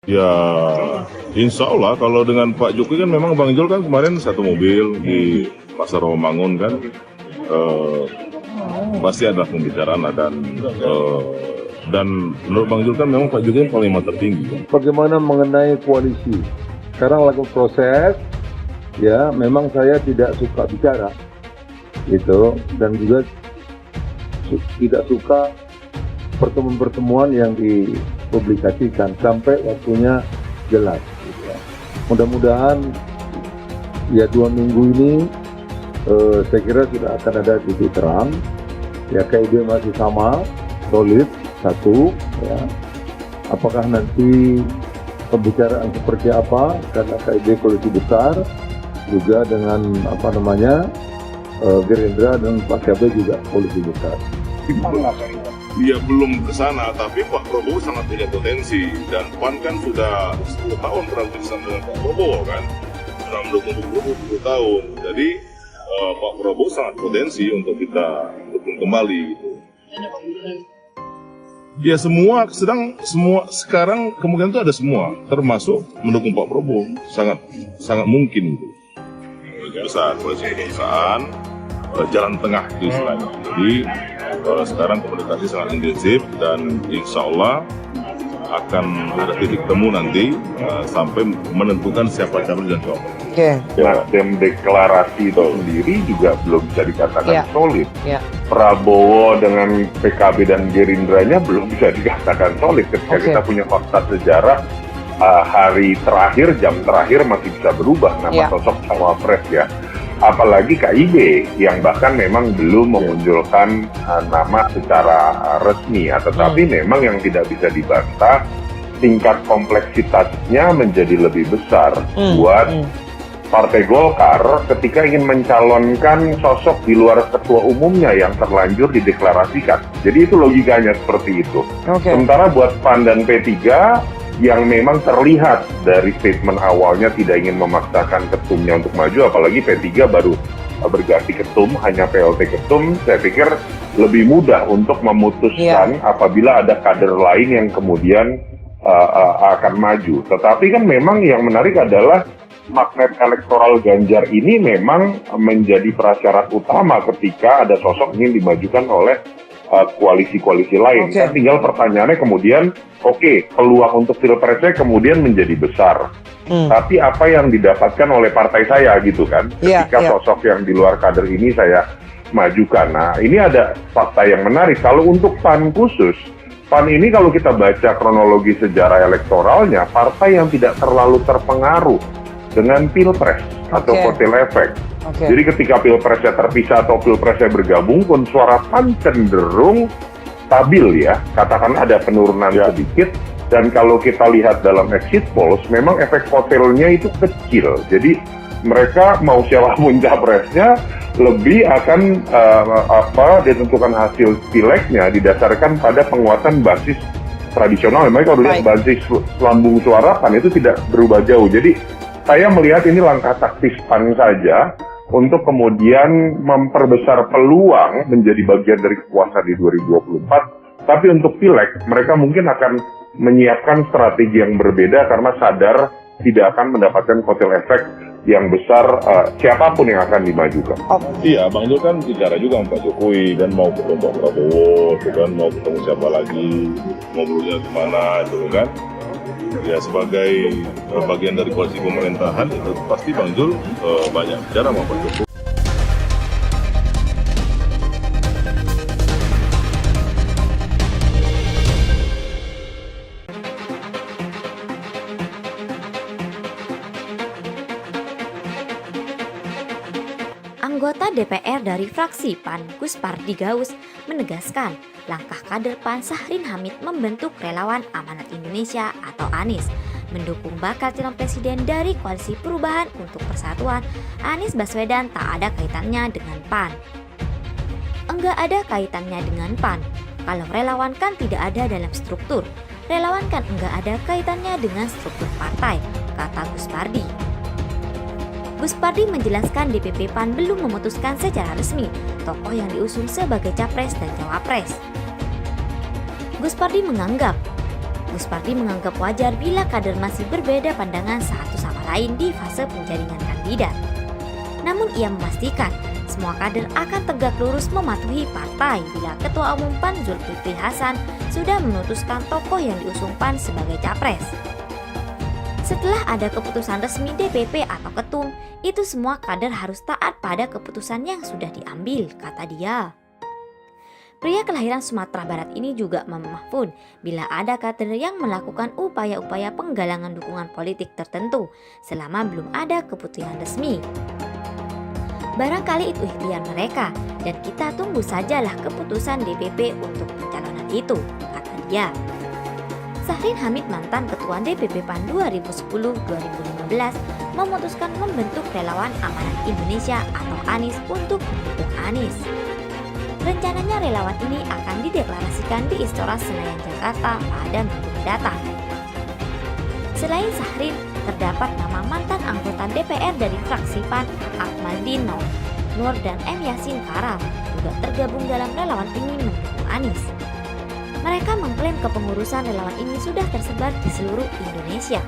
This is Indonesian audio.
Ya, insya Allah kalau dengan Pak Jokowi kan memang Bang Jul kan kemarin satu mobil di Pasar Rawamangun kan, pasti ada pembicaraan lah dan menurut Bang Jul kan memang Pak Jokowi panglima tertinggi. Bagaimana mengenai koalisi? Sekarang lakukan proses, ya memang saya tidak suka bicara, gitu, dan juga tidak suka pertemuan-pertemuan yang dipublikasikan sampai waktunya jelas. Gitu ya. Mudah-mudahan ya 2 minggu ini saya kira sudah akan ada titik terang. Ya KIB masih sama, solid, satu. Ya. Apakah nanti pembicaraan seperti apa? Karena KIB koalisi besar, juga dengan Gerindra dan Pak Kabe juga koalisi besar. Dia belum ke sana, tapi Pak Prabowo sangat punya potensi dan PAN kan sudah 10 tahun bersama dengan Pak Prabowo kan, sudah mendukung Pak Prabowo 10 tahun. Jadi Pak Prabowo sangat potensi untuk kita dukung kembali. Gitu. Ya semua sekarang kemungkinan itu ada semua, termasuk mendukung Pak Prabowo, sangat mungkin itu. Besar koalisi kebangsaan, jalan tengah itu istilahnya. Jadi sekarang komunikasi sangat intensif dan insya Allah akan ada titik temu nanti sampai menentukan siapa calon dan cawapres. Nasdem deklarasi itu sendiri juga belum bisa dikatakan solid. Prabowo dengan PKB dan Gerindranya belum bisa dikatakan solid ketika kita punya fakta sejarah. Hari terakhir, jam terakhir masih bisa berubah nama sosok cawapres ya. Apalagi KIB yang bahkan memang belum memunculkan nama secara resmi, tetapi memang yang tidak bisa dibantah tingkat kompleksitasnya menjadi lebih besar buat Partai Golkar ketika ingin mencalonkan sosok di luar ketua umumnya yang terlanjur dideklarasikan. Jadi itu logikanya seperti itu. Sementara buat PAN dan P3 yang memang terlihat dari statement awalnya tidak ingin memaksakan ketumnya untuk maju, apalagi P3 baru berganti ketum, hanya PLT ketum, saya pikir lebih mudah untuk memutuskan apabila ada kader lain yang kemudian akan maju. Tetapi kan memang yang menarik adalah magnet elektoral Ganjar ini memang menjadi prasyarat utama ketika ada sosok ingin dimajukan oleh koalisi-koalisi lain. Kan tinggal pertanyaannya kemudian, peluang untuk pilpresnya kemudian menjadi besar. Tapi apa yang didapatkan oleh partai saya gitu kan, ketika sosok yang di luar kader ini saya majukan. Nah, ini ada fakta yang menarik. Kalau untuk PAN khusus, PAN ini kalau kita baca kronologi sejarah elektoralnya, partai yang tidak terlalu terpengaruh dengan pilpres atau kotel efek. Jadi ketika pilpresnya terpisah atau pilpresnya bergabung pun suara PAN cenderung stabil ya, katakan ada penurunan sedikit. Dan kalau kita lihat dalam exit polls, memang efek kotelnya itu kecil. Jadi mereka mau siapapun capresnya lebih akan ditentukan hasil pileknya didasarkan pada penguatan basis tradisional. Memang kalau lihat basis lambung suara PAN itu tidak berubah jauh. Jadi saya melihat ini langkah taktis PAN saja untuk kemudian memperbesar peluang menjadi bagian dari kekuasaan di 2024. Tapi untuk pileg, mereka mungkin akan menyiapkan strategi yang berbeda karena sadar tidak akan mendapatkan kotel efek yang besar siapapun yang akan dimajukan. Iya, Bang Jul kan bicara juga sama Pak Jokowi dan mau ketemu Pak Prabowo, kan mau ketemu siapa lagi, mau berusaha kemana, itu kan. Ya sebagai bagian dari koalisi pemerintahan itu pasti Bang Jul banyak bicara sama Pak Jokowi. Anggota DPR dari fraksi PAN Guspardi Gaus menegaskan langkah kader PAN Syahrin Hamid membentuk Relawan Amanat Indonesia atau ANIS mendukung bakal calon presiden dari Koalisi Perubahan untuk Persatuan Anies Baswedan tak ada kaitannya dengan PAN. Enggak ada kaitannya dengan PAN. Kalau relawan kan tidak ada dalam struktur. Relawan kan enggak ada kaitannya dengan struktur partai, kata Guspardi. Guspardi menjelaskan DPP PAN belum memutuskan secara resmi tokoh yang diusung sebagai capres dan cawapres. Guspardi Gus Pardi menganggap wajar bila kader masih berbeda pandangan satu sama lain di fase penjaringan kandidat. Namun ia memastikan semua kader akan tegak lurus mematuhi partai bila Ketua Umum PAN Zulkifli Hasan sudah memutuskan tokoh yang diusung PAN sebagai capres. Setelah ada keputusan resmi DPP atau ketum, itu semua kader harus taat pada keputusan yang sudah diambil, kata dia. Pria kelahiran Sumatera Barat ini juga memahfun bila ada kader yang melakukan upaya-upaya penggalangan dukungan politik tertentu selama belum ada keputusan resmi. Barangkali itu ikhtiar mereka dan kita tunggu sajalah keputusan DPP untuk pencalonan itu, kata dia. Sahrin Hamid, mantan Ketua DPP PAN 2010-2015, memutuskan membentuk Relawan Amanat Indonesia atau ANIS untuk mendukung Anies. Rencananya relawan ini akan dideklarasikan di Istora Senayan, Jakarta pada minggu mendatang. Selain Sahrin, terdapat nama mantan anggota DPR dari fraksi PAN, Akmaldin Nur dan M. Yasin Karam juga tergabung dalam relawan ini mendukung Anies. Mereka mengklaim kepengurusan relawan ini sudah tersebar di seluruh Indonesia.